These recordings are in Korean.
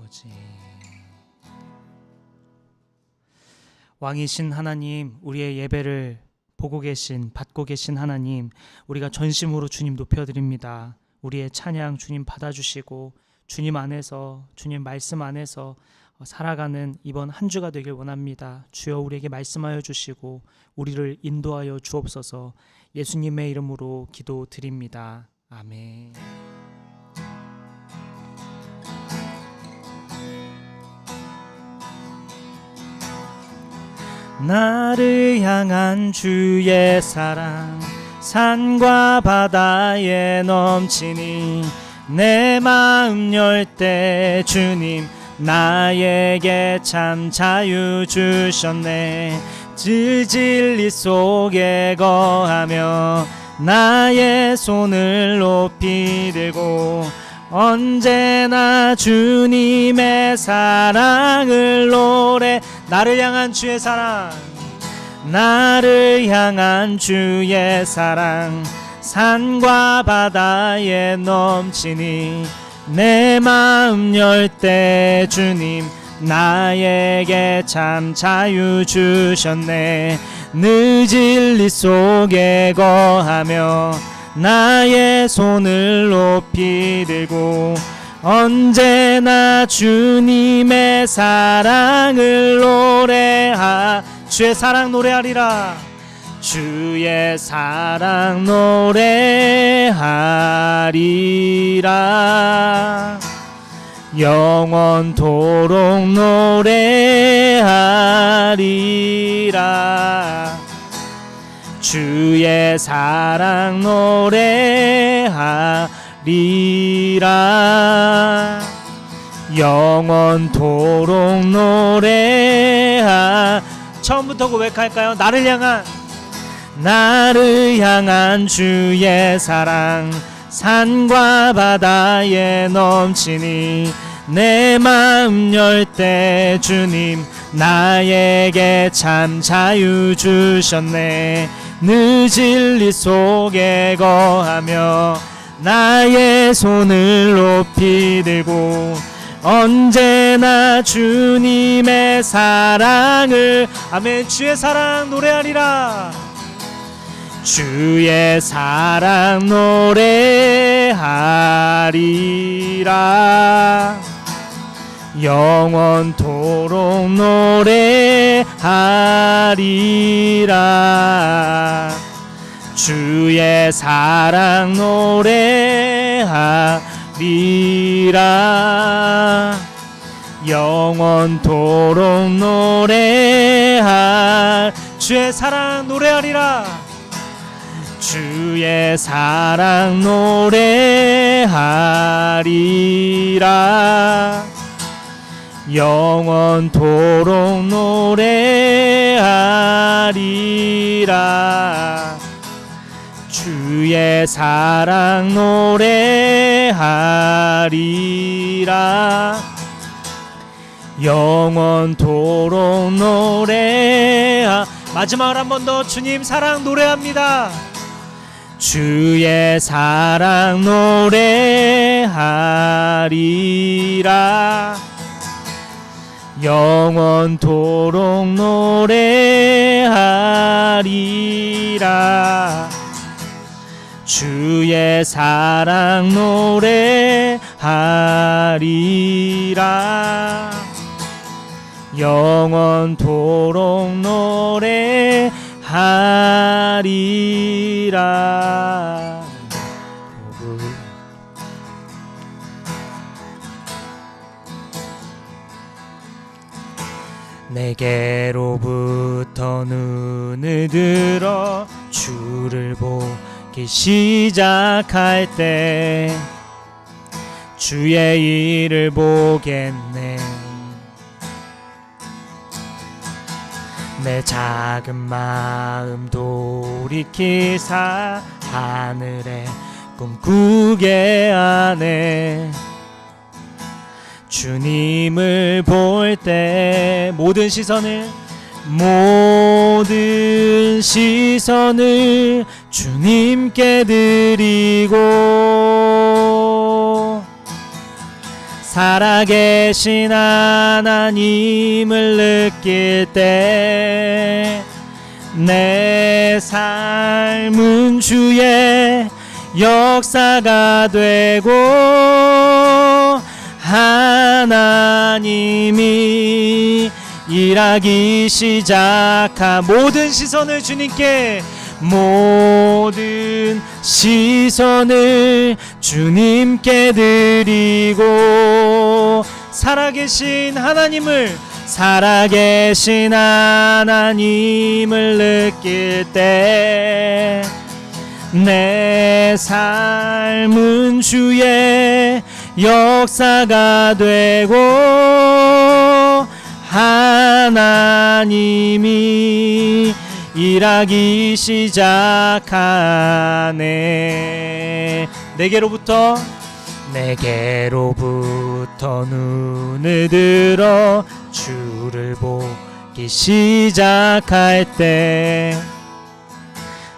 아버지. 왕이신 하나님, 우리의 예배를 보고 계신, 받고 계신 하나님, 우리가 전심으로 주님 높여드립니다. 우리의 찬양 주님 받아주시고 주님 안에서, 주님 말씀 안에서 살아가는 이번 한 주가 되길 원합니다. 주여 우리에게 말씀하여 주시고 우리를 인도하여 주옵소서. 예수님의 이름으로 기도드립니다. 아멘. 나를 향한 주의 사랑 산과 바다에 넘치니 내 마음 열 때 주님 나에게 참 자유 주셨네. 진리 속에 거하며 나의 손을 높이 들고 언제나 주님의 사랑을 노래. 나를 향한 주의 사랑, 나를 향한 주의 사랑 산과 바다에 넘치니 내 마음 열 때 주님 나에게 참 자유 주셨네. 늘 진리 속에 거하며 나의 손을 높이 들고 언제나 주님의 사랑을 주의 사랑 노래하리라. 주의 사랑 노래하리라. 영원토록 노래하리라. 주의 사랑 노래하리라. 영원토록 처음부터 고백할까요? 나를 향한 주의 사랑 산과 바다에 넘치니 내 마음 열 때 주님 나에게 참 자유 주셨네. 늘 진리 속에 거하며 나의 손을 높이 들고 언제나 주님의 사랑을 아멘. 주의 사랑 노래하리라. 주의 사랑 노래하리라. 영원토록 노래하리라. 주의 사랑 노래하리라. 영원토록 주의 사랑 노래하리라. 주의 사랑 노래하리라. 영원토록 노래하리라. 주의 사랑 노래하리라. 영원토록 마지막으로 한 번 더 주님 사랑 노래합니다. 주의 사랑 노래하리라. 영원토록 노래하리라. 주의 사랑 노래하리라. 영원토록 노래하리라. 내게로부터 눈을 들어 주를 보기 시작할 때 주의 일을 보겠네. 내 작은 마음 돌이키사 하늘에 꿈꾸게 하네. 주님을 볼 때 모든 시선을 주님께 드리고 살아계신 하나님을 느낄 때 내 삶은 주의 역사가 되고 하나님이 일하기 시작한 모든 시선을 주님께 모든 시선을 주님께 드리고 살아계신 하나님을 느낄 때 내 삶은 주의 역사가 되고 하나님이 일하기 시작하네. 내게로부터 눈을 들어 주를 보기 시작할 때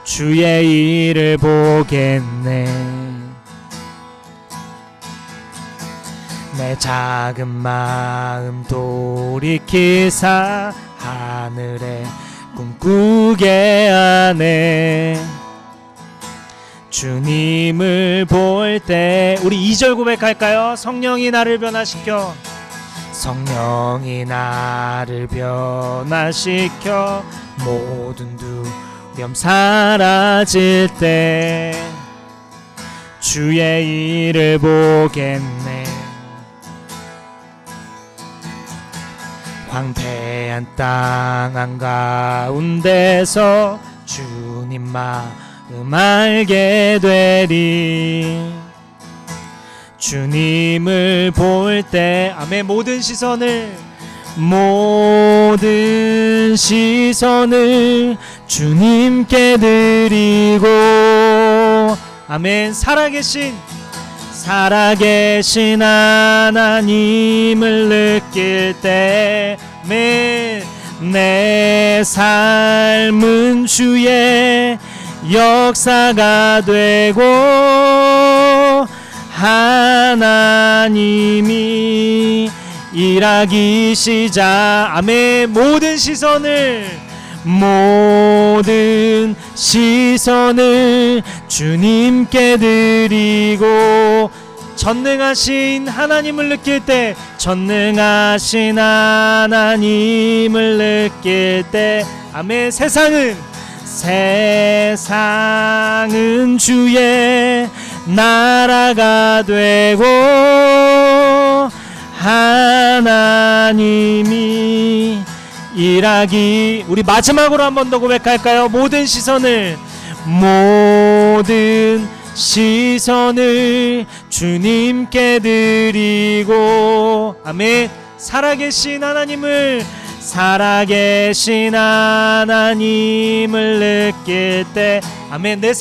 주의 일을 보겠네. 내 작은 마음 돌이키사 하늘에 꿈꾸게 하네. 주님을 볼 때 우리 2절 고백할까요? 성령이 나를 변화시켜 모든 두려움 사라질 때 주의 일을 보겠네. 황폐한 땅 한가운데서 주님 마음 알게 되리. 주님을 볼 때 아멘. 모든 시선을 주님께 드리고 아멘. 살아계신 하나님을 느낄 때 내 삶은 주의 역사가 되고 하나님이 일하기 시작 아멘. 모든 시선을 주님께 드리고 전능하신 하나님을 느낄 때 아멘. 세상은 주의 나라가 되고 하나님이 일하기 우리 마지막으로 한 번 더 고백할까요? 모든 시선을 주님께 드리고 아멘. 살아계신 하나님을 느낄 때 아멘. 내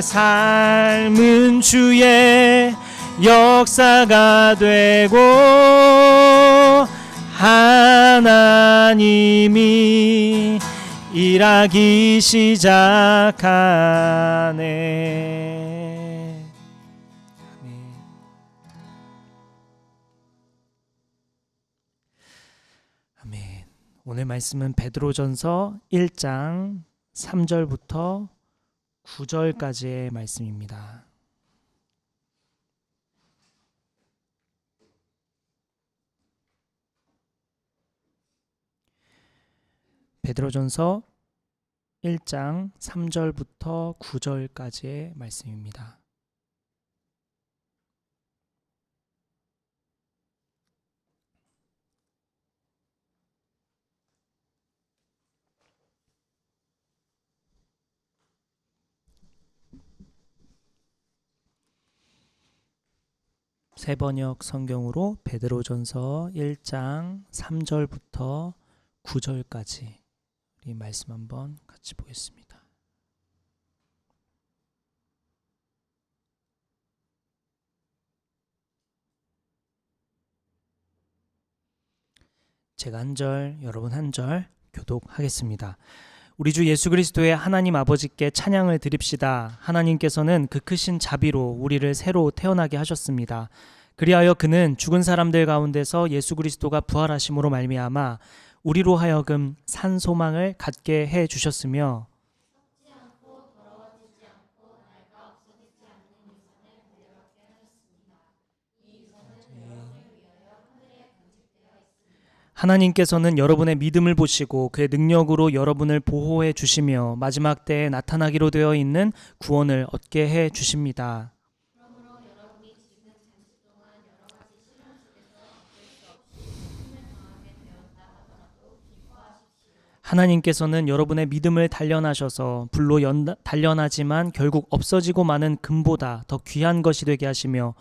삶은 주의 역사가 되고 하나님이 일하기 시작하네. 아멘. 오늘 말씀은 베드로전서 1장 3절부터 9절까지의 말씀입니다. 베드로전서 1장 3절부터 9절까지의 말씀입니다. 새번역 성경으로 베드로전서 1장 3절부터 9절까지 이 말씀 한번 같이 보겠습니다. 제가 한 절, 여러분 한 절 교독하겠습니다. 우리 주 예수 그리스도의 하나님 아버지께 찬양을 드립시다. 하나님께서는 그 크신 자비로 우리를 새로 태어나게 하셨습니다. 그리하여 그는 죽은 사람들 가운데서 예수 그리스도가 부활하심으로 말미암아 우리로 하여금 산 소망을 갖게 해 주셨으며 하나님께서는 여러분의 믿음을 보시고 그의 능력으로 여러분을 보호해 주시며 마지막 때에 나타나기로 되어 있는 구원을 얻게 해 주십니다. 하나님께서는 여러분의 믿음을 단련하셔서 불로 단련하지만 결국 없어지고 마는 금보다 더 귀한 것이 되게 하시며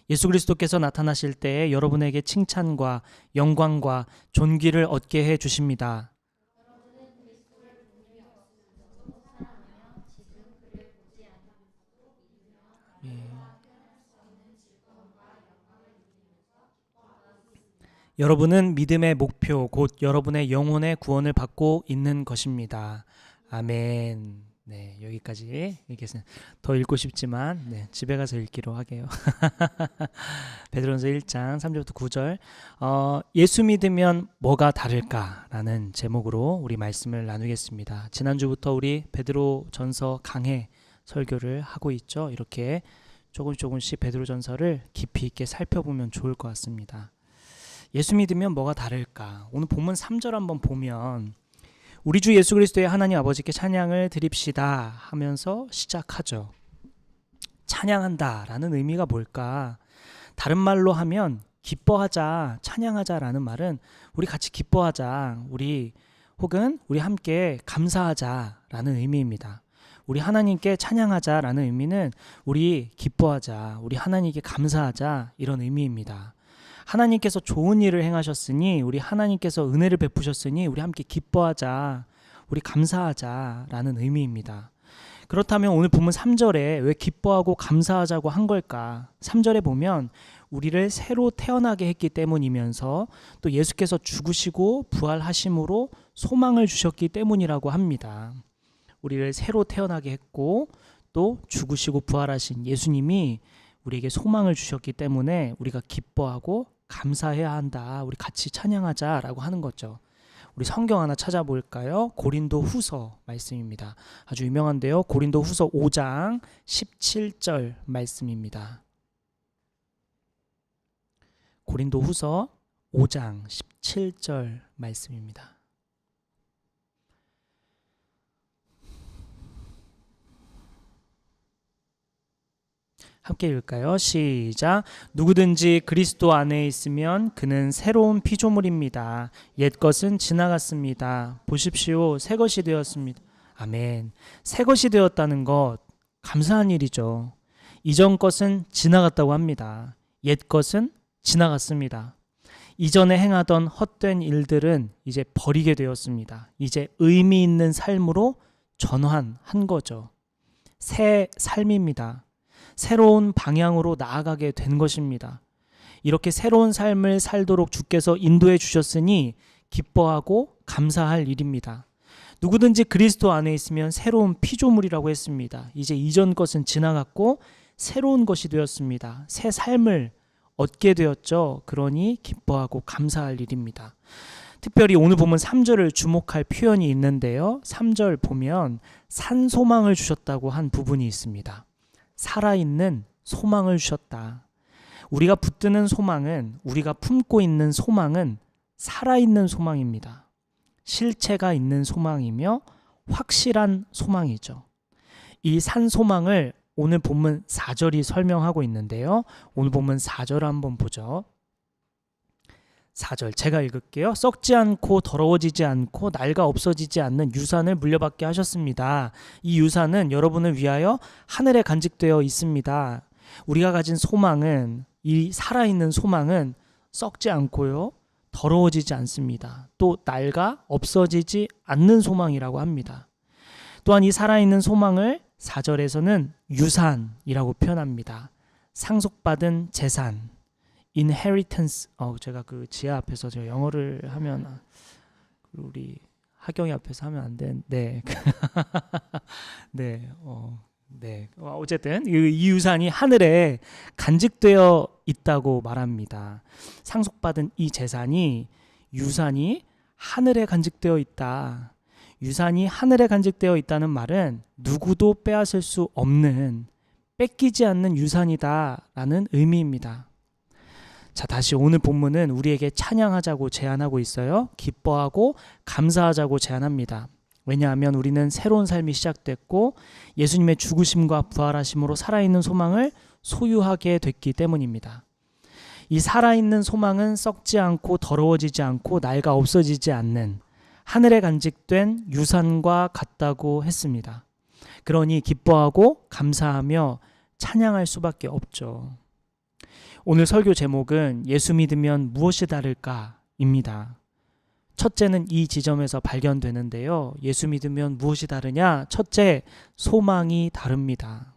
예수 그리스도께서 나타나실 때에 여러분에게 칭찬과 영광과 존귀를 얻게 해 주십니다. 여러분은 믿음의 목표, 곧 여러분의 영혼의 구원을 받고 있는 것입니다. 아멘. 네, 여기까지 읽겠습니다. 더 읽고 싶지만 집에 가서 읽기로 하게요. 베드로전서 1장 3절부터 9절. 예수 믿으면 뭐가 다를까라는 제목으로 우리 말씀을 나누겠습니다. 지난주부터 우리 베드로전서 강해 설교를 하고 있죠. 이렇게 조금씩 베드로전서를 깊이 있게 살펴보면 좋을 것 같습니다. 예수 믿으면 뭐가 다를까? 오늘 본문 3절 한번 보면 우리 주 예수 그리스도의 하나님 아버지께 찬양을 드립시다 하면서 시작하죠. 찬양한다라는 의미가 뭘까? 다른 말로 하면 기뻐하자, 찬양하자라는 말은 우리 같이 기뻐하자, 혹은 우리 함께 감사하자라는 의미입니다. 우리 하나님께 찬양하자라는 의미는 우리 기뻐하자, 우리 하나님께 감사하자 이런 의미입니다. 하나님께서 좋은 일을 행하셨으니 우리 하나님께서 은혜를 베푸셨으니 우리 함께 기뻐하자, 우리 감사하자라는 의미입니다. 그렇다면 오늘 본문 3절에 왜 기뻐하고 감사하자고 한 걸까? 3절에 보면 우리를 새로 태어나게 했기 때문이면서 또 예수께서 죽으시고 부활하심으로 소망을 주셨기 때문이라고 합니다. 우리를 새로 태어나게 했고 또 죽으시고 부활하신 예수님이 우리에게 소망을 주셨기 때문에 우리가 기뻐하고 감사해야 한다. 우리 같이 찬양하자라고 하는 거죠. 우리 성경 하나 찾아볼까요? 고린도 후서 말씀입니다. 아주 유명한데요. 고린도 후서 5장 17절 말씀입니다. 고린도 후서 5장 17절 말씀입니다. 함께 읽을까요? 시작. 누구든지 그리스도 안에 있으면 그는 새로운 피조물입니다. 옛 것은 지나갔습니다. 보십시오. 새 것이 되었습니다. 아멘. 새 것이 되었다는 것 감사한 일이죠. 이전 것은 지나갔다고 합니다. 옛 것은 지나갔습니다. 이전에 행하던 헛된 일들은 이제 버리게 되었습니다. 이제 의미 있는 삶으로 전환한 거죠. 새 삶입니다. 새로운 방향으로 나아가게 된 것입니다. 이렇게 새로운 삶을 살도록 주께서 인도해 주셨으니 기뻐하고 감사할 일입니다. 누구든지 그리스도 안에 있으면 새로운 피조물이라고 했습니다. 이제 이전 것은 지나갔고 새로운 것이 되었습니다. 새 삶을 얻게 되었죠. 그러니 기뻐하고 감사할 일입니다. 특별히 오늘 보면 3절을 주목할 표현이 있는데요. 3절 보면 산 소망을 주셨다고 한 부분이 있습니다. 살아있는 소망을 주셨다. 우리가 붙드는 소망은, 우리가 품고 있는 소망은 살아있는 소망입니다. 실체가 있는 소망이며 확실한 소망이죠. 이 산 소망을 오늘 본문 4절이 설명하고 있는데요. 오늘 본문 4절을 한번 보죠. 4절 제가 읽을게요. 썩지 않고 더러워지지 않고 낡아 없어지지 않는 유산을 물려받게 하셨습니다. 이 유산은 여러분을 위하여 하늘에 간직되어 있습니다. 우리가 가진 소망은, 이 살아있는 소망은 썩지 않고요, 더러워지지 않습니다. 또 낡아 없어지지 않는 소망이라고 합니다. 또한 이 살아있는 소망을 4절에서는 유산이라고 표현합니다. 상속받은 재산, inheritance. 제가 그 지하 앞에서 제가 영어를 하면 우리 하경이 앞에서 하면 안 되는. 네. 네. 네. 어쨌든 이 유산이 하늘에 간직되어 있다고 말합니다. 상속받은 이 재산이 유산이 하늘에 간직되어 있다. 유산이 하늘에 간직되어 있다는 말은 누구도 빼앗을 수 없는, 뺏기지 않는 유산이다라는 의미입니다. 자, 다시 오늘 본문은 우리에게 찬양하자고 제안하고 있어요. 기뻐하고 감사하자고 제안합니다. 왜냐하면 우리는 새로운 삶이 시작됐고 예수님의 죽으심과 부활하심으로 살아있는 소망을 소유하게 됐기 때문입니다. 이 살아있는 소망은 썩지 않고 더러워지지 않고 낡아 없어지지 않는 하늘에 간직된 유산과 같다고 했습니다. 그러니 기뻐하고 감사하며 찬양할 수밖에 없죠. 오늘 설교 제목은 예수 믿으면 무엇이 다를까입니다. 첫째는 이 지점에서 발견되는데요. 예수 믿으면 무엇이 다르냐? 첫째, 소망이 다릅니다.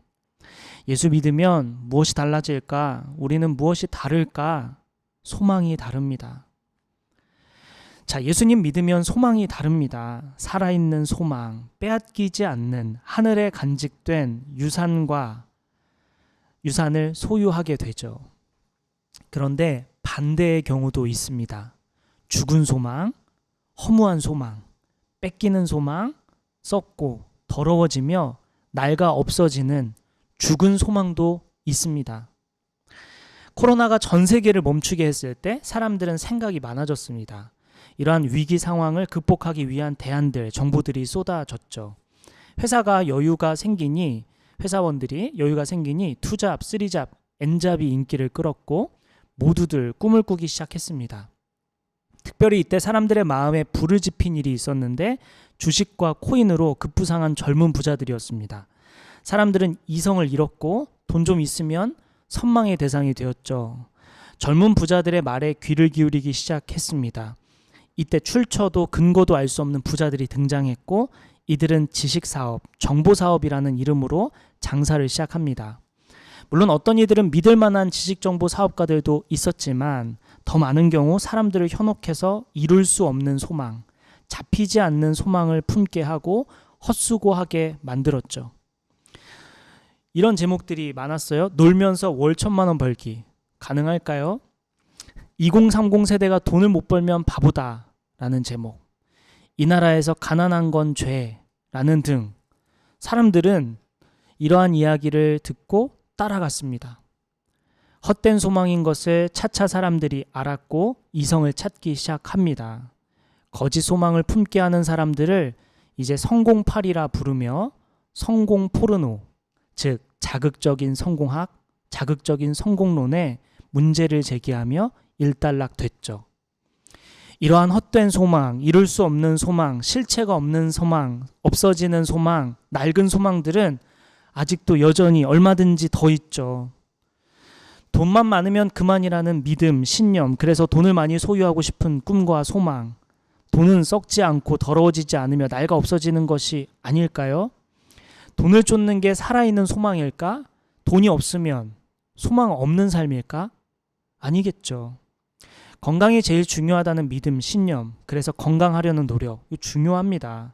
예수 믿으면 무엇이 달라질까? 우리는 무엇이 다를까? 소망이 다릅니다. 자, 예수님 믿으면 소망이 다릅니다. 살아있는 소망, 빼앗기지 않는 하늘에 간직된 유산을 소유하게 되죠. 그런데 반대의 경우도 있습니다. 죽은 소망, 허무한 소망, 뺏기는 소망, 썩고 더러워지며 낡아 없어지는 죽은 소망도 있습니다. 코로나가 전 세계를 멈추게 했을 때 사람들은 생각이 많아졌습니다. 이러한 위기 상황을 극복하기 위한 대안들, 정보들이 쏟아졌죠. 회사원들이 여유가 생기니 투잡, 쓰리잡, N잡이 인기를 끌었고 모두들 꿈을 꾸기 시작했습니다. 특별히 이때 사람들의 마음에 불을 지핀 일이 있었는데 주식과 코인으로 급부상한 젊은 부자들이었습니다. 사람들은 이성을 잃었고 돈 좀 있으면 선망의 대상이 되었죠. 젊은 부자들의 말에 귀를 기울이기 시작했습니다. 이때 출처도 근거도 알 수 없는 부자들이 등장했고 이들은 지식사업, 정보사업이라는 이름으로 장사를 시작합니다. 물론 어떤 이들은 믿을 만한 지식정보 사업가들도 있었지만 더 많은 경우 사람들을 현혹해서 이룰 수 없는 소망, 잡히지 않는 소망을 품게 하고 헛수고하게 만들었죠. 이런 제목들이 많았어요. 놀면서 월 1,000만 원 벌기. 가능할까요? 2030 세대가 돈을 못 벌면 바보다 라는 제목. 이 나라에서 가난한 건 죄라는 등 사람들은 이러한 이야기를 듣고 따라갔습니다. 헛된 소망인 것을 차차 사람들이 알았고 이성을 찾기 시작합니다. 거짓 소망을 품게 하는 사람들을 이제 성공팔이라 부르며 성공 포르노, 즉 자극적인 성공학, 자극적인 성공론에 문제를 제기하며 일단락됐죠. 이러한 헛된 소망, 이룰 수 없는 소망, 실체가 없는 소망, 없어지는 소망, 낡은 소망들은 아직도 여전히 얼마든지 더 있죠. 돈만 많으면 그만이라는 믿음, 신념, 그래서 돈을 많이 소유하고 싶은 꿈과 소망. 돈은 썩지 않고 더러워지지 않으며 낡아 없어지는 것이 아닐까요? 돈을 쫓는 게 살아있는 소망일까? 돈이 없으면 소망 없는 삶일까? 아니겠죠. 건강이 제일 중요하다는 믿음, 신념, 그래서 건강하려는 노력, 이거 중요합니다.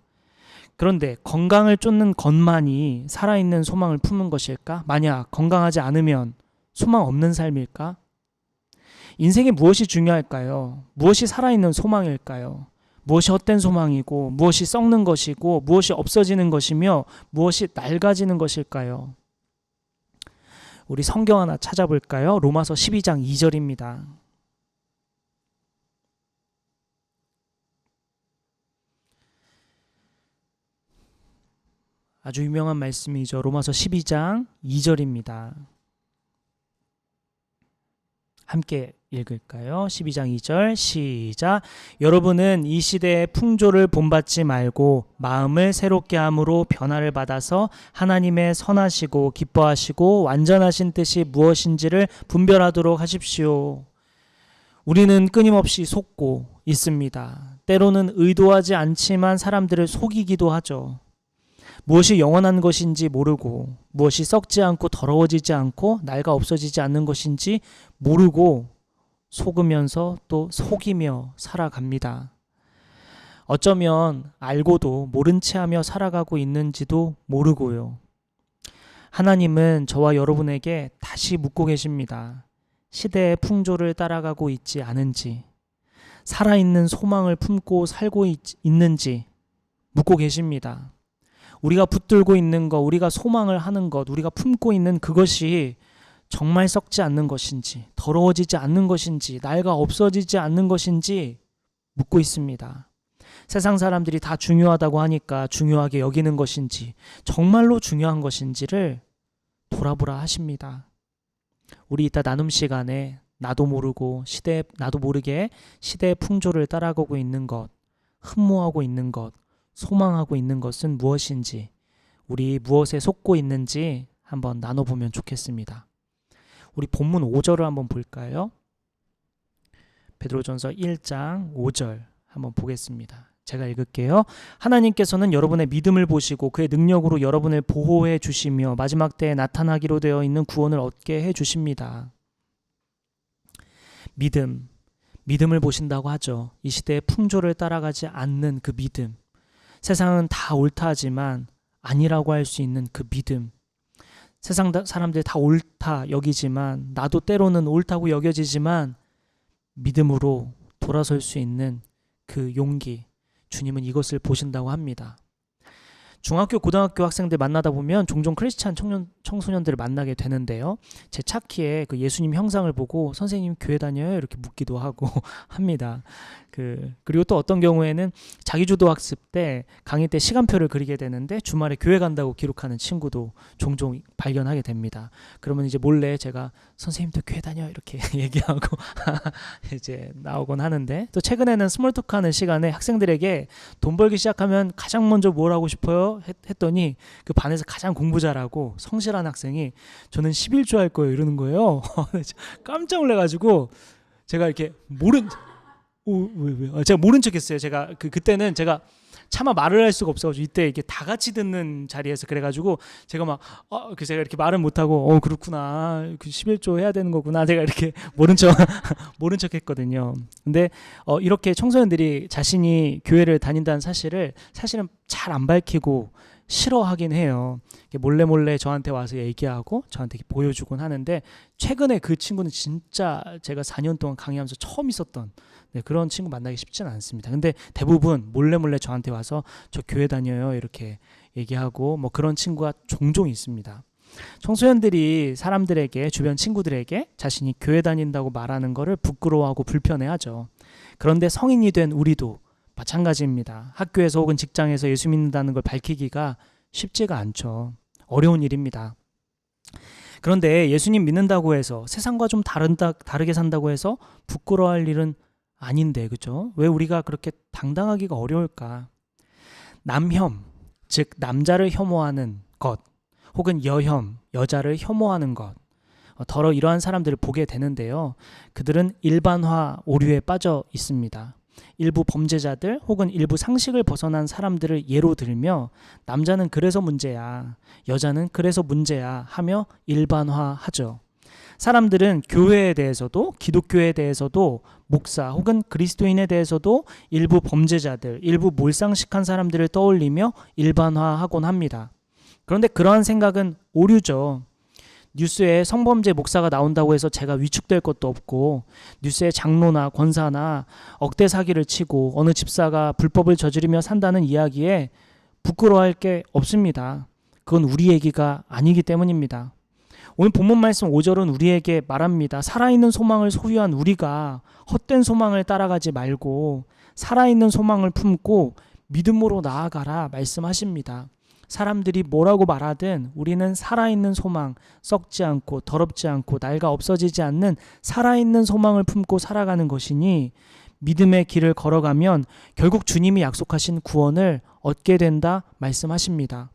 그런데 건강을 쫓는 것만이 살아있는 소망을 품는 것일까? 만약 건강하지 않으면 소망 없는 삶일까? 인생에 무엇이 중요할까요? 무엇이 살아있는 소망일까요? 무엇이 헛된 소망이고 무엇이 썩는 것이고 무엇이 없어지는 것이며 무엇이 낡아지는 것일까요? 우리 성경 하나 찾아볼까요? 로마서 12장 2절입니다. 아주 유명한 말씀이죠. 로마서 12장 2절입니다. 함께 읽을까요? 12장 2절 시작. 여러분은 이 시대의 풍조를 본받지 말고 마음을 새롭게 함으로 변화를 받아서 하나님의 선하시고 기뻐하시고 완전하신 뜻이 무엇인지를 분별하도록 하십시오. 우리는 끊임없이 속고 있습니다. 때로는 의도하지 않지만 사람들을 속이기도 하죠. 무엇이 영원한 것인지 모르고 무엇이 썩지 않고 더러워지지 않고 낡아 없어지지 않는 것인지 모르고 속으면서 또 속이며 살아갑니다. 어쩌면 알고도 모른 채 하며 살아가고 있는지도 모르고요. 하나님은 저와 여러분에게 다시 묻고 계십니다. 시대의 풍조를 따라가고 있지 않은지, 살아있는 소망을 품고 살고 있는지 묻고 계십니다. 우리가 붙들고 있는 것, 우리가 소망을 하는 것, 우리가 품고 있는 그것이 정말 썩지 않는 것인지, 더러워지지 않는 것인지, 낡아 없어지지 않는 것인지 묻고 있습니다. 세상 사람들이 다 중요하다고 하니까 중요하게 여기는 것인지, 정말로 중요한 것인지를 돌아보라 하십니다. 우리 이따 나눔 시간에 나도 모르게 시대의 풍조를 따라가고 있는 것, 흠모하고 있는 것, 소망하고 있는 것은 무엇인지, 우리 무엇에 속고 있는지 한번 나눠보면 좋겠습니다. 우리 본문 5절을 한번 볼까요? 베드로전서 1장 5절 한번 보겠습니다. 제가 읽을게요. 하나님께서는 여러분의 믿음을 보시고 그의 능력으로 여러분을 보호해 주시며 마지막 때에 나타나기로 되어 있는 구원을 얻게 해 주십니다. 믿음을 보신다고 하죠. 이 시대의 풍조를 따라가지 않는 그 믿음. 세상은 다 옳다 하지만 아니라고 할 수 있는 그 믿음. 세상 사람들 다 옳다 여기지만, 나도 때로는 옳다고 여겨지지만 믿음으로 돌아설 수 있는 그 용기, 주님은 이것을 보신다고 합니다. 중학교, 고등학교 학생들 만나다 보면 종종 크리스찬 청소년들을 만나게 되는데요. 제 차키에 그 예수님 형상을 보고 선생님 교회 다녀요? 이렇게 묻기도 하고 합니다. 그리고 또 어떤 경우에는 자기주도 학습 때 강의 때 시간표를 그리게 되는데 주말에 교회 간다고 기록하는 친구도 종종 발견하게 됩니다. 그러면 이제 몰래 제가 선생님도 교회 다녀요? 이렇게 얘기하고 이제 나오곤 하는데, 또 최근에는 스몰 토크 하는 시간에 학생들에게 돈 벌기 시작하면 가장 먼저 뭘 하고 싶어요? 했더니 그 반에서 가장 공부 잘하고 성실한 학생이 저는 11조 할 거예요 이러는 거예요. 깜짝 놀라가지고 제가 이렇게 제가 모른 척했어요. 제가 그때는 제가 차마 말을 할 수가 없어가지고 이때 이게 다 같이 듣는 자리에서 그래가지고 제가 제가 이렇게 말은 못하고 그렇구나, 그 11조 해야 되는 거구나, 제가 이렇게 모른 척했거든요. 근데 이렇게 청소년들이 자신이 교회를 다닌다는 사실은 잘 안 밝히고 싫어하긴 해요. 몰래 저한테 와서 얘기하고 저한테 보여주곤 하는데, 최근에 그 친구는 진짜 제가 4년 동안 강의하면서 처음 있었던 그런 친구 만나기 쉽지는 않습니다. 근데 대부분 몰래 저한테 와서 저 교회 다녀요 이렇게 얘기하고 그런 친구가 종종 있습니다. 청소년들이 사람들에게, 주변 친구들에게 자신이 교회 다닌다고 말하는 거를 부끄러워하고 불편해하죠. 그런데 성인이 된 우리도 마찬가지입니다. 학교에서 혹은 직장에서 예수 믿는다는 걸 밝히기가 쉽지가 않죠. 어려운 일입니다. 그런데 예수님 믿는다고 해서 세상과 좀 다르게 산다고 해서 부끄러워할 일은 아닌데, 그죠? 왜 우리가 그렇게 당당하기가 어려울까? 남혐, 즉 남자를 혐오하는 것, 혹은 여혐, 여자를 혐오하는 것, 더러 이러한 사람들을 보게 되는데요. 그들은 일반화 오류에 빠져 있습니다. 일부 범죄자들 혹은 일부 상식을 벗어난 사람들을 예로 들며 남자는 그래서 문제야, 여자는 그래서 문제야 하며 일반화하죠. 사람들은 교회에 대해서도, 기독교에 대해서도, 목사 혹은 그리스도인에 대해서도 일부 범죄자들, 일부 몰상식한 사람들을 떠올리며 일반화하곤 합니다. 그런데 그러한 생각은 오류죠. 뉴스에 성범죄 목사가 나온다고 해서 제가 위축될 것도 없고, 뉴스에 장로나 권사나 억대 사기를 치고 어느 집사가 불법을 저지르며 산다는 이야기에 부끄러워할 게 없습니다. 그건 우리 얘기가 아니기 때문입니다. 오늘 본문 말씀 5절은 우리에게 말합니다. 살아있는 소망을 소유한 우리가 헛된 소망을 따라가지 말고 살아있는 소망을 품고 믿음으로 나아가라 말씀하십니다. 사람들이 뭐라고 말하든 우리는 살아있는 소망, 썩지 않고 더럽지 않고 낡아 없어지지 않는 살아있는 소망을 품고 살아가는 것이니 믿음의 길을 걸어가면 결국 주님이 약속하신 구원을 얻게 된다 말씀하십니다.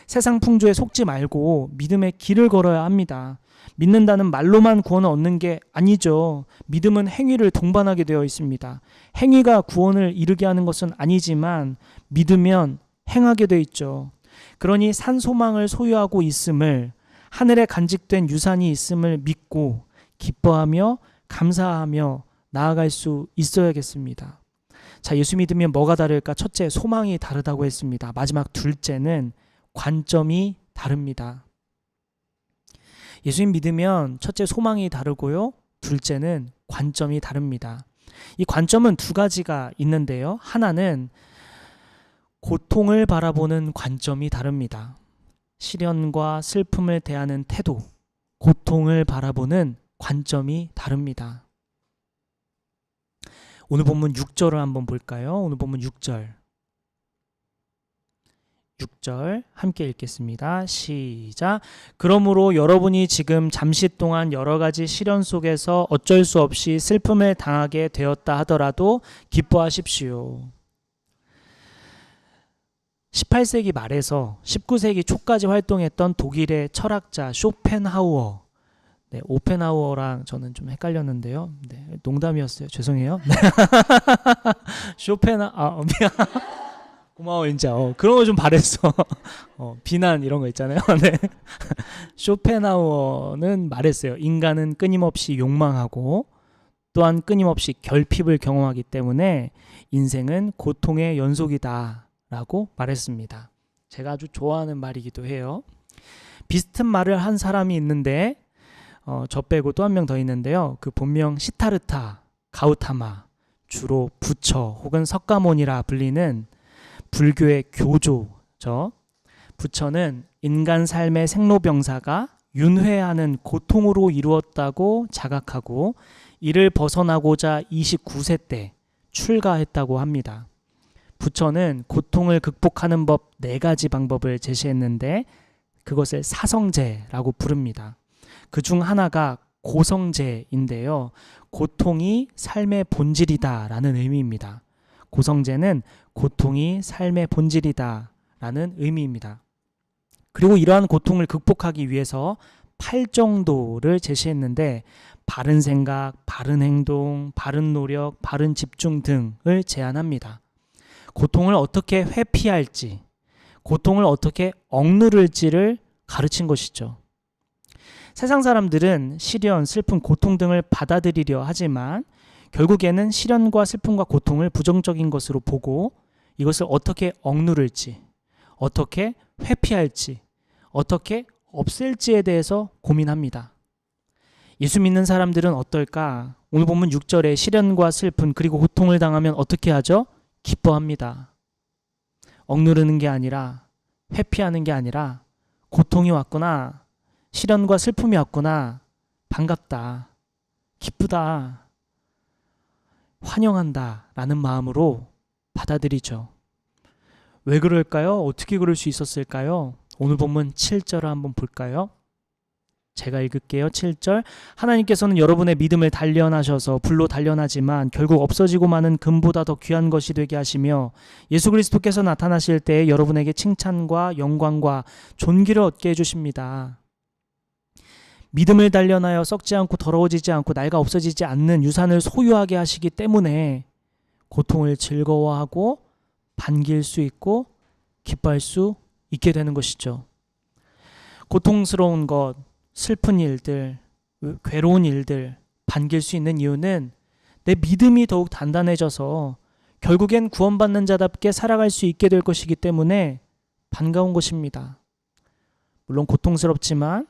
세상 풍조에 속지 말고 믿음의 길을 걸어야 합니다. 믿는다는 말로만 구원을 얻는 게 아니죠. 믿음은 행위를 동반하게 되어 있습니다. 행위가 구원을 이루게 하는 것은 아니지만 믿으면 행하게 되어 있죠. 그러니 산 소망을 소유하고 있음을, 하늘에 간직된 유산이 있음을 믿고 기뻐하며 감사하며 나아갈 수 있어야겠습니다. 자, 예수 믿으면 뭐가 다를까? 첫째, 소망이 다르다고 했습니다. 마지막 둘째는 관점이 다릅니다. 예수님 믿으면 첫째 소망이 다르고요. 둘째는 관점이 다릅니다. 이 관점은 두 가지가 있는데요. 하나는 고통을 바라보는 관점이 다릅니다. 시련과 슬픔을 대하는 태도, 고통을 바라보는 관점이 다릅니다. 오늘 본문 6절을 한번 볼까요? 오늘 본문 6절 함께 읽겠습니다. 시작. 그러므로 여러분이 지금 잠시 동안 여러 가지 시련 속에서 어쩔 수 없이 슬픔을 당하게 되었다 하더라도 기뻐하십시오. 18세기 말에서 19세기 초까지 활동했던 독일의 철학자 쇼펜하우어, 네, 오펜하우어랑 저는 좀 헷갈렸는데요. 네, 농담이었어요. 죄송해요. 미안. 고마워 인자. 그런 거 좀 바랬어. 비난 이런 거 있잖아요. 네. 쇼펜하우어는 말했어요. 인간은 끊임없이 욕망하고 또한 끊임없이 결핍을 경험하기 때문에 인생은 고통의 연속이다 라고 말했습니다. 제가 아주 좋아하는 말이기도 해요. 비슷한 말을 한 사람이 있는데 저 빼고 또 한 명 더 있는데요. 그 본명 시타르타 가우타마, 주로 부처 혹은 석가모니라 불리는 불교의 교조죠. 부처는 인간 삶의 생로병사가 윤회하는 고통으로 이루었다고 자각하고 이를 벗어나고자 29세 때 출가했다고 합니다. 부처는 고통을 극복하는 법 4가지 방법을 제시했는데 그것을 사성제라고 부릅니다. 그 중 하나가 고성제인데요. 고통이 삶의 본질이다라는 의미입니다. 고성제는 고통이 삶의 본질이다라는 의미입니다. 그리고 이러한 고통을 극복하기 위해서 8정도를 제시했는데 바른 생각, 바른 행동, 바른 노력, 바른 집중 등을 제안합니다. 고통을 어떻게 회피할지, 고통을 어떻게 억누를지를 가르친 것이죠. 세상 사람들은 시련, 슬픔, 고통 등을 받아들이려 하지만 결국에는 시련과 슬픔과 고통을 부정적인 것으로 보고 이것을 어떻게 억누를지, 어떻게 회피할지, 어떻게 없앨지에 대해서 고민합니다. 예수 믿는 사람들은 어떨까? 오늘 보면 6절에 시련과 슬픔 그리고 고통을 당하면 어떻게 하죠? 기뻐합니다. 억누르는 게 아니라 회피하는 게 아니라 고통이 왔구나, 시련과 슬픔이 왔구나, 반갑다, 기쁘다, 환영한다 라는 마음으로 받아들이죠. 왜 그럴까요? 어떻게 그럴 수 있었을까요? 오늘 본문 7절을 한번 볼까요? 제가 읽을게요. 7절. 하나님께서는 여러분의 믿음을 단련하셔서 불로 단련하지만 결국 없어지고 마는 금보다 더 귀한 것이 되게 하시며 예수 그리스도께서 나타나실 때 여러분에게 칭찬과 영광과 존귀를 얻게 해주십니다. 믿음을 단련하여 썩지 않고 더러워지지 않고 낡아 없어지지 않는 유산을 소유하게 하시기 때문에 고통을 즐거워하고 반길 수 있고 기뻐할 수 있게 되는 것이죠. 고통스러운 것, 슬픈 일들, 괴로운 일들 반길 수 있는 이유는 내 믿음이 더욱 단단해져서 결국엔 구원받는 자답게 살아갈 수 있게 될 것이기 때문에 반가운 것입니다. 물론 고통스럽지만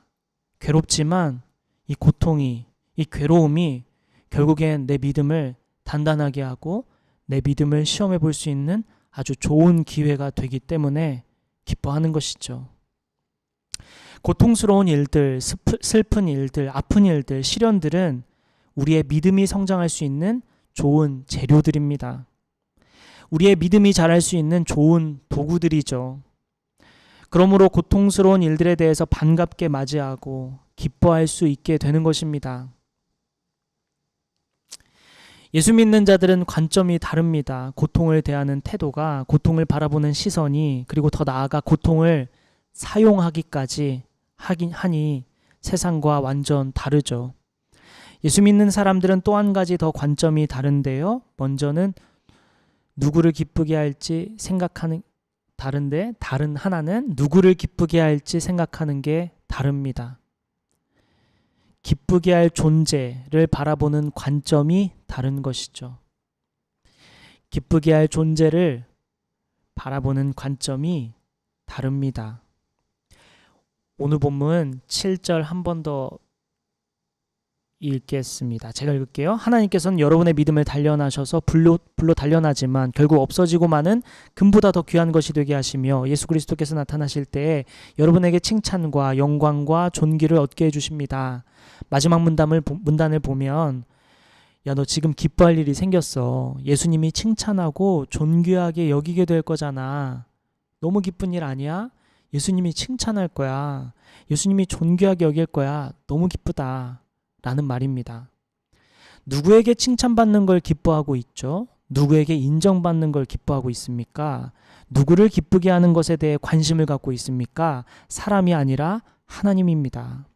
괴롭지만 이 고통이, 이 괴로움이 결국엔 내 믿음을 단단하게 하고 내 믿음을 시험해 볼 수 있는 아주 좋은 기회가 되기 때문에 기뻐하는 것이죠. 고통스러운 일들, 슬픈 일들, 아픈 일들, 시련들은 우리의 믿음이 성장할 수 있는 좋은 재료들입니다. 우리의 믿음이 자랄 수 있는 좋은 도구들이죠. 그러므로 고통스러운 일들에 대해서 반갑게 맞이하고 기뻐할 수 있게 되는 것입니다. 예수 믿는 자들은 관점이 다릅니다. 고통을 대하는 태도가, 고통을 바라보는 시선이, 그리고 더 나아가 고통을 사용하기까지 하니 세상과 완전 다르죠. 예수 믿는 사람들은 또 한 가지 더 관점이 다른데요. 먼저는 누구를 기쁘게 할지 생각하는 다른데 다른 하나는 누구를 기쁘게 할지 생각하는 게 다릅니다. 기쁘게 할 존재를 바라보는 관점이 다른 것이죠. 기쁘게 할 존재를 바라보는 관점이 다릅니다. 오늘 본문 7절 한 번 더 읽겠습니다. 제가 읽을게요. 하나님께서는 여러분의 믿음을 단련하셔서 불로 단련하지만 결국 없어지고 마는 금보다 더 귀한 것이 되게 하시며 예수 그리스도께서 나타나실 때에 여러분에게 칭찬과 영광과 존귀를 얻게 해주십니다. 마지막 문단을 보면 야, 너 지금 기뻐할 일이 생겼어. 예수님이 칭찬하고 존귀하게 여기게 될 거잖아. 너무 기쁜 일 아니야? 예수님이 칭찬할 거야. 예수님이 존귀하게 여길 거야. 너무 기쁘다. 라는 말입니다. 누구에게 칭찬받는 걸 기뻐하고 있죠? 누구에게 인정받는 걸 기뻐하고 있습니까? 누구를 기쁘게 하는 것에 대해 관심을 갖고 있습니까? 사람이 아니라 하나님입니다.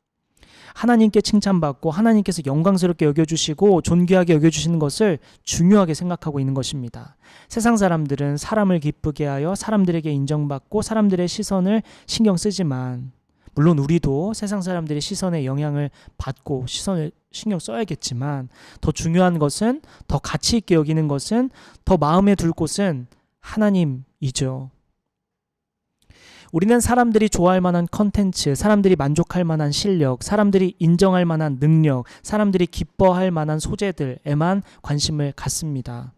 하나님께 칭찬받고 하나님께서 영광스럽게 여겨주시고 존귀하게 여겨주시는 것을 중요하게 생각하고 있는 것입니다. 세상 사람들은 사람을 기쁘게 하여 사람들에게 인정받고 사람들의 시선을 신경 쓰지만 물론 우리도 세상 사람들의 시선에 영향을 받고 시선을 신경 써야겠지만 더 중요한 것은, 더 가치 있게 여기는 것은, 더 마음에 둘 곳은 하나님이죠. 우리는 사람들이 좋아할 만한 컨텐츠, 사람들이 만족할 만한 실력, 사람들이 인정할 만한 능력, 사람들이 기뻐할 만한 소재들에만 관심을 갖습니다.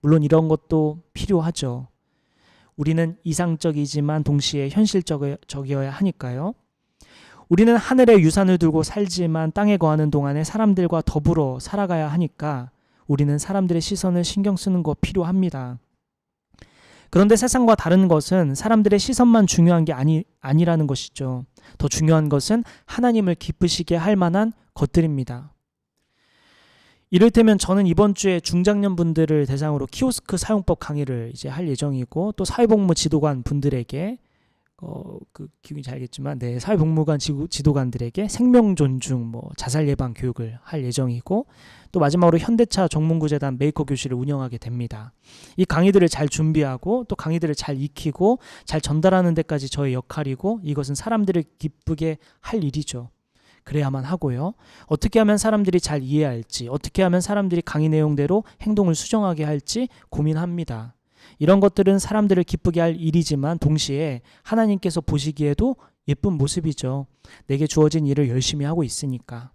물론 이런 것도 필요하죠. 우리는 이상적이지만 동시에 현실적이어야 하니까요. 우리는 하늘에 유산을 두고 살지만 땅에 거하는 동안에 사람들과 더불어 살아가야 하니까 우리는 사람들의 시선을 신경 쓰는 거 필요합니다. 그런데 세상과 다른 것은 사람들의 시선만 중요한 게 아니라는 것이죠. 더 중요한 것은 하나님을 기쁘시게 할 만한 것들입니다. 이를테면 저는 이번 주에 중장년분들을 대상으로 키오스크 사용법 강의를 이제 할 예정이고 또 사회복무 지도관 분들에게 기분이 잘 알겠지만 사회복무관 지도관들에게 생명 존중, 자살 예방 교육을 할 예정이고 또 마지막으로 현대차 정문구재단 메이커 교실을 운영하게 됩니다. 이 강의들을 잘 준비하고 또 강의들을 잘 익히고 잘 전달하는 데까지 저의 역할이고 이것은 사람들을 기쁘게 할 일이죠. 그래야만 하고요. 어떻게 하면 사람들이 잘 이해할지, 어떻게 하면 사람들이 강의 내용대로 행동을 수정하게 할지 고민합니다. 이런 것들은 사람들을 기쁘게 할 일이지만 동시에 하나님께서 보시기에도 예쁜 모습이죠. 내게 주어진 일을 열심히 하고 있으니까.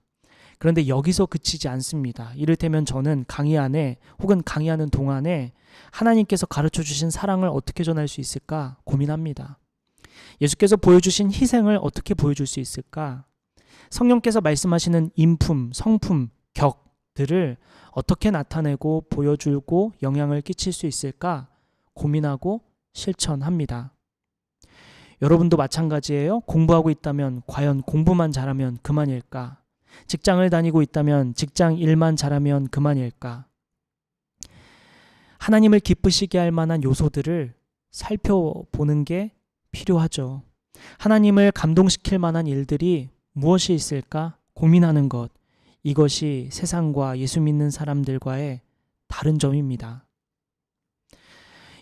그런데 여기서 그치지 않습니다. 이를테면 저는 강의 안에 혹은 강의하는 동안에 하나님께서 가르쳐 주신 사랑을 어떻게 전할 수 있을까 고민합니다. 예수께서 보여주신 희생을 어떻게 보여줄 수 있을까? 성령께서 말씀하시는 인품, 성품, 격들을 어떻게 나타내고 보여주고 영향을 끼칠 수 있을까? 고민하고 실천합니다. 여러분도 마찬가지예요. 공부하고 있다면 과연 공부만 잘하면 그만일까? 직장을 다니고 있다면 직장 일만 잘하면 그만일까? 하나님을 기쁘시게 할 만한 요소들을 살펴보는 게 필요하죠. 하나님을 감동시킬 만한 일들이 무엇이 있을까 고민하는 것, 이것이 세상과 예수 믿는 사람들과의 다른 점입니다.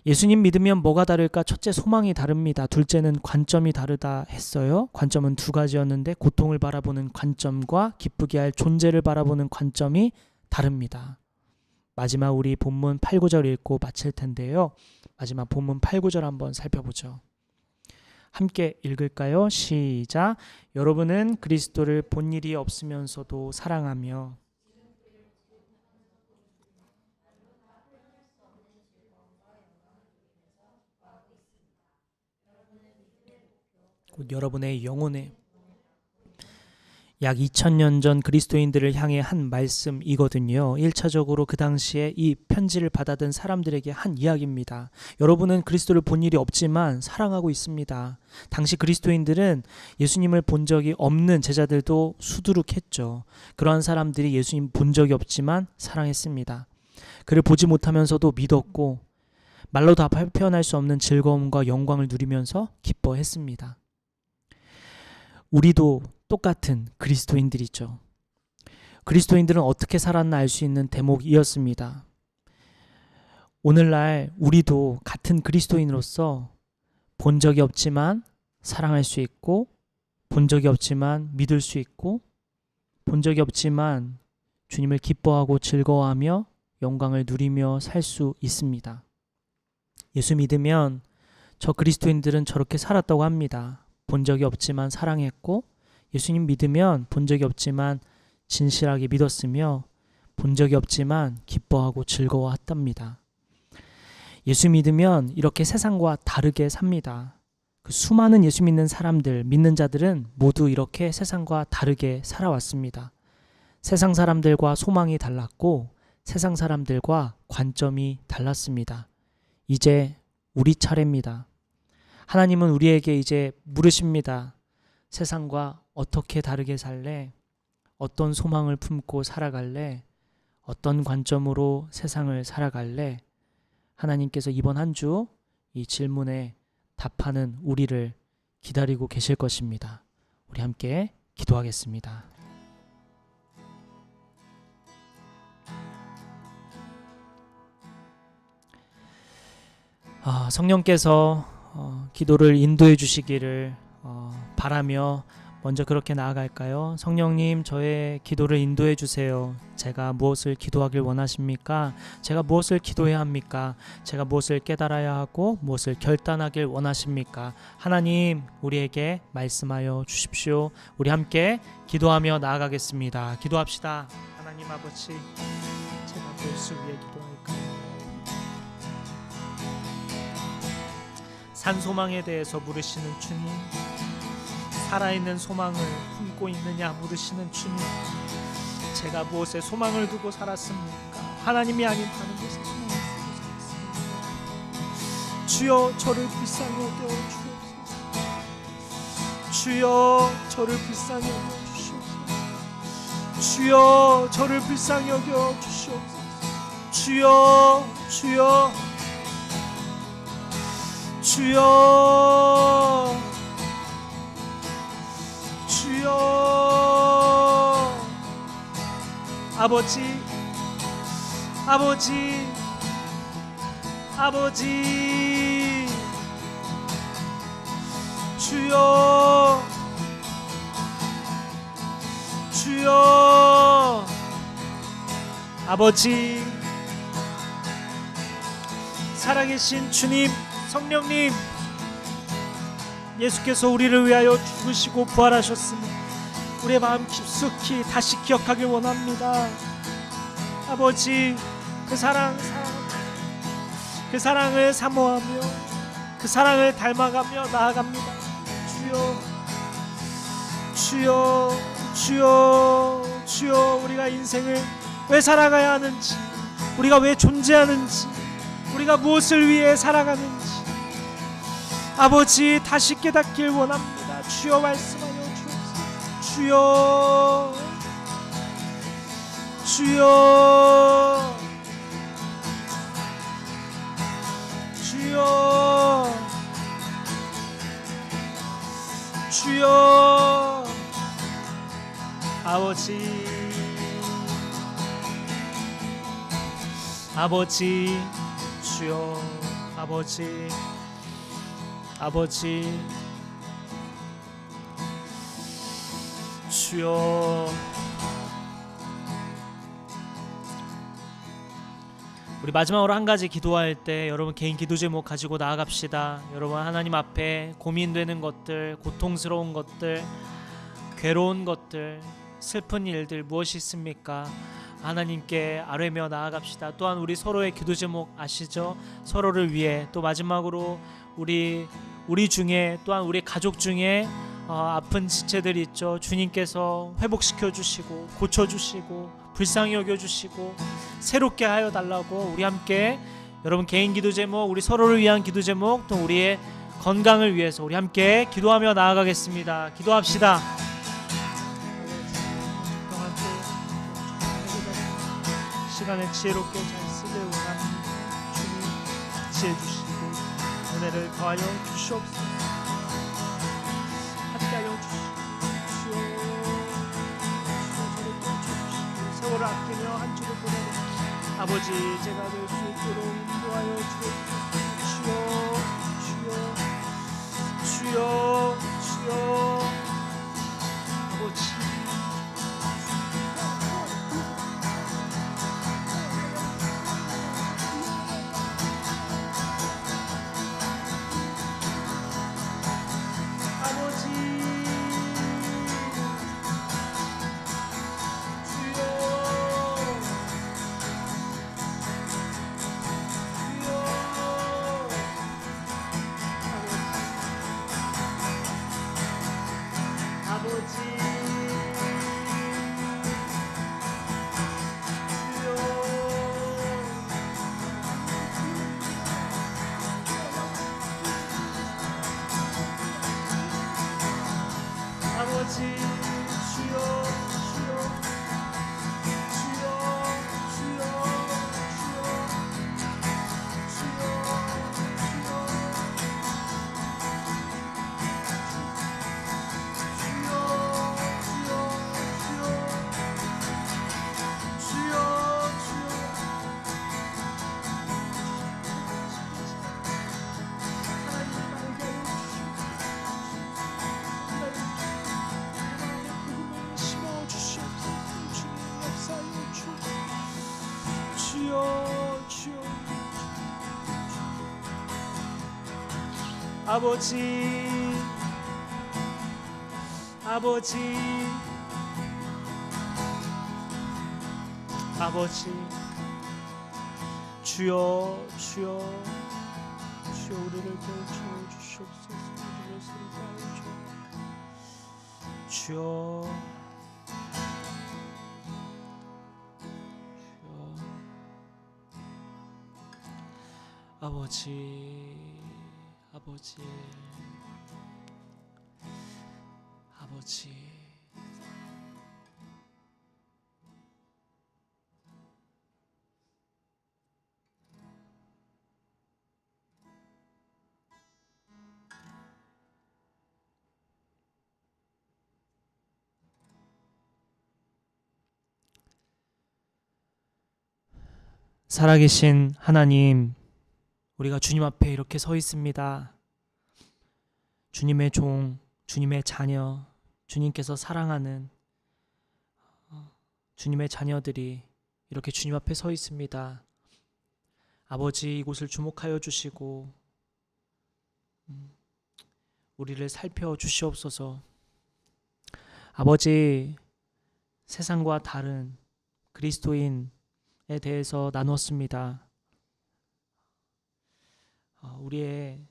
예수님 믿으면 뭐가 다를까? 첫째, 소망이 다릅니다. 둘째는 관점이 다르다 했어요. 관점은 두 가지였는데 고통을 바라보는 관점과 기쁘게 할 존재를 바라보는 관점이 다릅니다. 마지막 우리 본문 8, 9절 읽고 마칠 텐데요. 마지막 본문 8, 9절 한번 살펴보죠. 함께 읽을까요? 시작. 여러분은 그리스도를 본 일이 없으면서도 사랑하며 곧 여러분의 영혼에 약 2000년 전 그리스도인들을 향해 한 말씀이거든요. 1차적으로 그 당시에 이 편지를 받아든 사람들에게 한 이야기입니다. 여러분은 그리스도를 본 일이 없지만 사랑하고 있습니다. 당시 그리스도인들은 예수님을 본 적이 없는 제자들도 수두룩했죠. 그러한 사람들이 예수님 본 적이 없지만 사랑했습니다. 그를 보지 못하면서도 믿었고 말로 다 표현할 수 없는 즐거움과 영광을 누리면서 기뻐했습니다. 우리도 똑같은 그리스도인들이죠. 그리스도인들은 어떻게 살았나 알 수 있는 대목이었습니다. 오늘날 우리도 같은 그리스도인으로서 본 적이 없지만 사랑할 수 있고, 본 적이 없지만 믿을 수 있고, 본 적이 없지만 주님을 기뻐하고 즐거워하며 영광을 누리며 살 수 있습니다. 예수 믿으면 저 그리스도인들은 저렇게 살았다고 합니다. 본 적이 없지만 사랑했고, 예수님 믿으면 본 적이 없지만 진실하게 믿었으며, 본 적이 없지만 기뻐하고 즐거워했답니다. 예수 믿으면 이렇게 세상과 다르게 삽니다. 그 수많은 예수 믿는 사람들, 믿는 자들은 모두 이렇게 세상과 다르게 살아왔습니다. 세상 사람들과 소망이 달랐고 세상 사람들과 관점이 달랐습니다. 이제 우리 차례입니다. 하나님은 우리에게 이제 물으십니다. 세상과 어떻게 다르게 살래? 어떤 소망을 품고 살아갈래? 어떤 관점으로 세상을 살아갈래? 하나님께서 이번 한 주 이 질문에 답하는 우리를 기다리고 계실 것입니다. 우리 함께 기도하겠습니다. 성령께서 기도를 인도해 주시기를 바라며 먼저 그렇게 나아갈까요? 성령님, 저의 기도를 인도해 주세요. 제가 무엇을 기도하길 원하십니까? 제가 무엇을 기도해야 합니까? 제가 무엇을 깨달아야 하고 무엇을 결단하길 원하십니까? 하나님, 우리에게 말씀하여 주십시오. 우리 함께 기도하며 나아가겠습니다. 기도합시다. 하나님 아버지, 제가 무엇을 위해 기도할까요? 산소망에 대해서 물으시는 주님, 살아있는 소망을 품고 있느냐 물으시는 주님, 제가 무엇에 소망을 두고 살았습니까? 하나님이 아닌 다른 곳에 소망을 두고 살았습니까? 주여, 저를 불쌍히 여겨 주옵소서. 주여, 저를 불쌍히 여겨 주시옵소서. 주여, 저를 불쌍히 여겨 주시옵소서. 주여, 주여, 주여, 주여. 아버지, 아버지, 아버지, 주여, 주여. 아버지, 살아계신 주님, 성령님, 예수께서 우리를 위하여 죽으시고 부활하셨으니 우리의 마음 깊숙이 다시 기억하길 원합니다. 아버지, 그 사랑을 사모하며 그 사랑을 닮아가며 나아갑니다. 주여, 주여, 주여, 주여. 우리가 인생을 왜 살아가야 하는지, 우리가 왜 존재하는지, 우리가 무엇을 위해 살아가는지 아버지 다시 깨닫길 원합니다. 주여, 말씀하여 주옵소서. 주여, 주여, 주여, 주여. 아버지, 아버지, 주여, 아버지, 아버지, 주여. 우리 마지막으로 한 가지 기도할 때 여러분 개인 기도 제목 가지고 나아갑시다. 여러분 하나님 앞에 고민되는 것들, 고통스러운 것들, 괴로운 것들, 슬픈 일들 무엇이 있습니까? 하나님께 아뢰며 나아갑시다. 또한 우리 서로의 기도 제목 아시죠? 서로를 위해. 또 마지막으로 우리 중에, 또한 우리 가족 중에 아픈 지체들이 있죠. 주님께서 회복시켜 주시고 고쳐 주시고 불쌍히 여겨 주시고 새롭게 하여 달라고 우리 함께 여러분 개인 기도 제목, 우리 서로를 위한 기도 제목, 또 우리의 건강을 위해서 우리 함께 기도하며 나아가겠습니다. 기도합시다. 시간을 지혜롭게 잘 쓰길 원합니다. 주님 지혜 주시고 은혜를 더하여 주시옵소서. 함께하여 주시고 주여, 저를 도와주시고 세월을 아끼며 한 주를 보내는 아버지 제가 될 수 있도록 인도하여 주옵소서. 주여, 주여, 주여, 아버지. 아버지, 아버지, 아버지, 주여, 주여, 주여, 우리를 깨우쳐 주시옵소서. 우리를 새롭게 하여 주옵소서. 주여, 아버지, 아버지, 아버지. 살아계신 하나님, 우리가 주님 앞에 이렇게 서 있습니다. 주님의 종, 주님의 자녀, 주님께서 사랑하는 주님의 자녀들이 이렇게 주님 앞에 서 있습니다. 아버지, 이곳을 주목하여 주시고 우리를 살펴 주시옵소서. 아버지, 세상과 다른 그리스도인에 대해서 나눴습니다. 우리의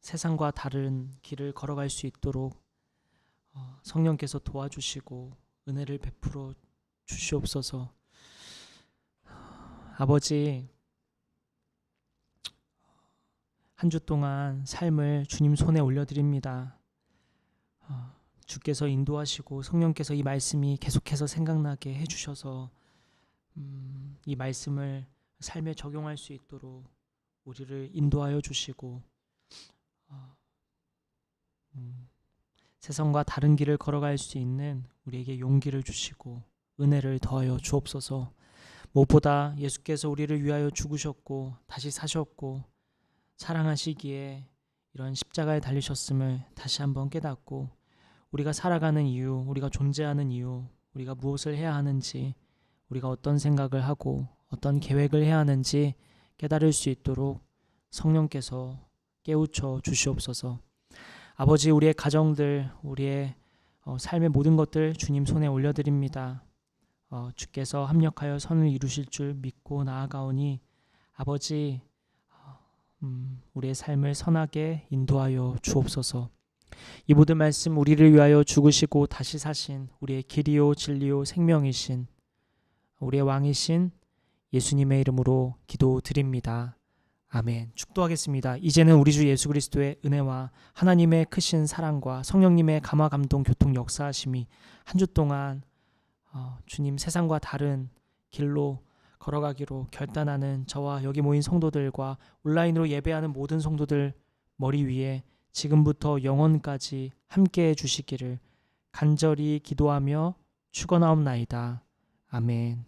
세상과 다른 길을 걸어갈 수 있도록 성령께서 도와주시고 은혜를 베풀어 주시옵소서. 아버지, 한 주 동안 삶을 주님 손에 올려드립니다. 주께서 인도하시고 성령께서 이 말씀이 계속해서 생각나게 해주셔서 이 말씀을 삶에 적용할 수 있도록 우리를 인도하여 주시고 세상과 다른 길을 걸어갈 수 있는 우리에게 용기를 주시고 은혜를 더하여 주옵소서. 무엇보다 예수께서 우리를 위하여 죽으셨고 다시 사셨고 사랑하시기에 이런 십자가에 달리셨음을 다시 한번 깨닫고 우리가 살아가는 이유, 우리가 존재하는 이유, 우리가 무엇을 해야 하는지, 우리가 어떤 생각을 하고 어떤 계획을 해야 하는지 깨달을 수 있도록 성령께서 깨우쳐 주시옵소서. 아버지, 우리의 가정들, 우리의 삶의 모든 것들 주님 손에 올려드립니다. 주께서 합력하여 선을 이루실 줄 믿고 나아가오니 아버지, 우리의 삶을 선하게 인도하여 주옵소서. 이 모든 말씀 우리를 위하여 죽으시고 다시 사신 우리의 길이요 진리요 생명이신 우리의 왕이신 예수님의 이름으로 기도드립니다. 아멘. 축도하겠습니다. 이제는 우리 주 예수 그리스도의 은혜와 하나님의 크신 사랑과 성령님의 감화 감동 교통 역사하심이 한 주 동안 주님 세상과 다른 길로 걸어가기로 결단하는 저와 여기 모인 성도들과 온라인으로 예배하는 모든 성도들 머리 위에 지금부터 영원까지 함께해 주시기를 간절히 기도하며 축원하옵나이다. 아멘.